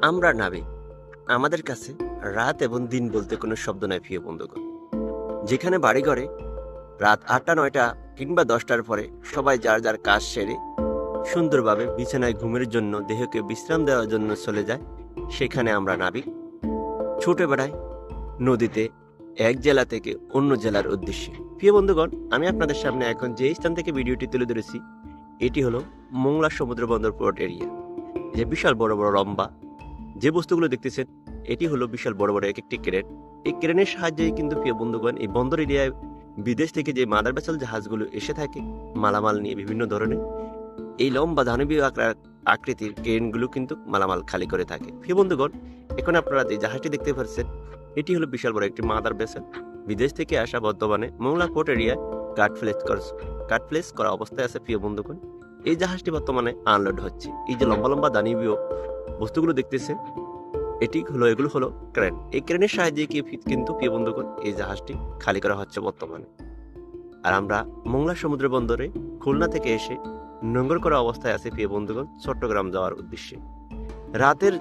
আমরা নাবিক। আমাদের কাছে রাত এবং দিন বলতে কোনো শব্দ নাই প্রিয় বন্ধুগণ। যেখানে বাড়িঘরে রাত ৮টা ৯টা কিংবা ১০টার পরে সবাই যার যার কাজ সেরে সুন্দরভাবে বিছানায় ঘুমের জন্য দেহকে বিশ্রাম দেওয়ার জন্য চলে যায়, সেখানে আমরা নাবিক। ছুটে বেড়াই নদীতে এক জেলা থেকে অন্য জেলার উদ্দেশ্যে। প্রিয় বন্ধুগণ, আমি আপনাদের সামনে এখন যে স্থান থেকে ভিডিওটি তুলে ধরেছি এটি হলো মোংলা সমুদ্র বন্দর পোর্ট এরিয়া। যে বিশাল বড় বড় লম্বা যে বস্তুগুলো দেখতেছেন এটি হলো বিশাল বড় বড় এক একটি ক্রেন। এই ক্রেনের সাহায্যে কিন্তু প্রিয় বন্ধুগণ এই বন্দর এরিয়ায় বিদেশ থেকে যে মাদার ভেসেল জাহাজগুলো এসে থাকে মালামাল নিয়ে বিভিন্ন ধরনের, এই লম্বা দানবীয় আকৃতির ক্রেনগুলো কিন্তু মালামাল খালি করে থাকে। প্রিয় বন্ধুগণ, এখন আপনারা যে জাহাজটি দেখতে পাচ্ছেন এটি হলো বিশাল বড় একটি মাদার ভেসেল। বিদেশ থেকে আসা বর্তমানে মোংলা পোর্ট এরিয়ায় গার্ড প্লেস করা অবস্থায় আছে। প্রিয় বন্ধুগণ, এই জাহাজটি বর্তমানে আনলোড হচ্ছে। এই যে লম্বা লম্বা দানবীয় বস্তুগুলো দেখতেছেন এগুলো হলো ক্রেন। এই ক্রেনের সাহায্যে কিন্তু প্রিয় বন্ধুগণ এই জাহাজটি খালি করা হচ্ছে বর্তমানে। আর আমরা মোংলা সমুদ্র বন্দরে খুলনা থেকে এসে নোঙ্গর করা অবস্থায় আছে প্রিয় বন্ধুগণ চট্টগ্রাম যাওয়ার উদ্দেশ্যে। রাতের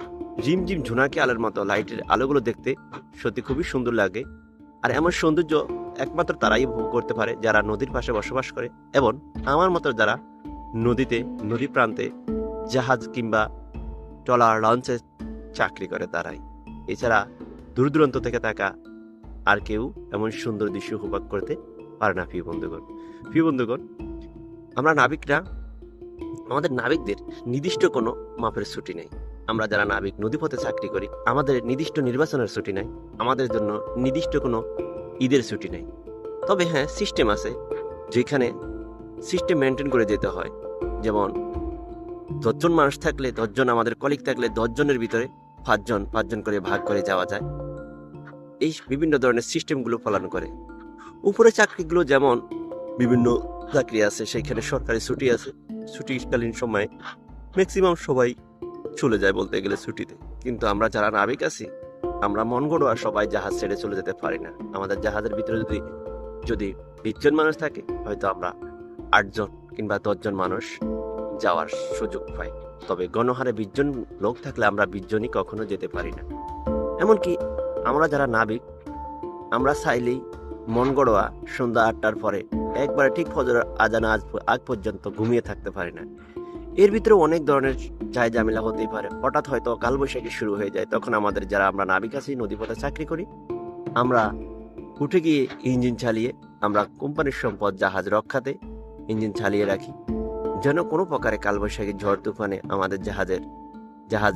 ঝিমঝিম ঝুনাকি আলোর মতো লাইটের আলোগুলো দেখতে সত্যি খুবই সুন্দর লাগে। আর এমন সৌন্দর্য একমাত্র তারাই উপভোগ করতে পারে যারা নদীর পাশে বসবাস করে, এবং আমার মতো যারা নদী প্রান্তে জাহাজ কিংবা ট্রলার লঞ্চে চাকরি করে তারাই। এছাড়া দূর দূরান্ত থেকে থাকা আর কেউ এমন সুন্দর দৃশ্য উপভোগ করতে পারে না। প্রিয় বন্ধুগণ, আমরা নাবিকরা, আমাদের নাবিকদের নির্দিষ্ট কোনো মাপের ছুটি নেই। আমরা যারা নাবিক নদীপথে চাকরি করি আমাদের নির্দিষ্ট নির্বাচনের ছুটি নাই, আমাদের জন্য নির্দিষ্ট কোনো ঈদের ছুটি নেই। তবে হ্যাঁ, সিস্টেম আছে, যেখানে সিস্টেম মেনটেন করে যেতে হয়। যেমন 10জন মানুষ থাকলে 10জন, আমাদের কলিগ থাকলে 10জনের ভিতরে পাঁচজন করে ভাগ করে যাওয়া যায়। এই বিভিন্ন ধরনের সিস্টেমগুলো পালন করে। উপরে চাকরিগুলো যেমন বিভিন্ন চাকরি আছে, সেখানে সরকারি ছুটি আছে। ছুটিকালীন সময়ে ম্যাক্সিমাম সবাই চলে যায় বলতে গেলে ছুটিতে। কিন্তু আমরা যারা নাবিক আছি আমরা মন গড়োয়া সবাই জাহাজ ছেড়ে চলে যেতে পারি না। আমাদের জাহাজের ভিতরে যদি 20জন মানুষ থাকে হয়তো আমরা 8জন কিংবা 10জন মানুষ যাওয়ার সুযোগ পাই। তবে গণহারে 20জন লোক থাকলে আমরা 20জনই কখনো যেতে পারি না। এমনকি আমরা যারা নাবিক আমরা চাইলেই মন গড়োয়া সন্ধ্যা 8টার পরে একবারে ঠিক ফজর আজান আগ পর্যন্ত ঘুমিয়ে থাকতে পারি না। এর ভিতরে অনেক ধরনের ঝামেলা হতেই পারে। হঠাৎ হয়তো কালবৈশাখী শুরু হয়ে যায়, তখন আমাদের যারা আমরা নাবিক আছি নদীপথে চাকরি করি আমরা উঠে গিয়ে ইঞ্জিন চালিয়ে আমরা কোম্পানির সম্পদ জাহাজ রক্ষাতে ইঞ্জিন চালিয়ে রাখি, যেন কোনো প্রকারে কালবৈশাখী ঝড় তুফানে আমাদের জাহাজ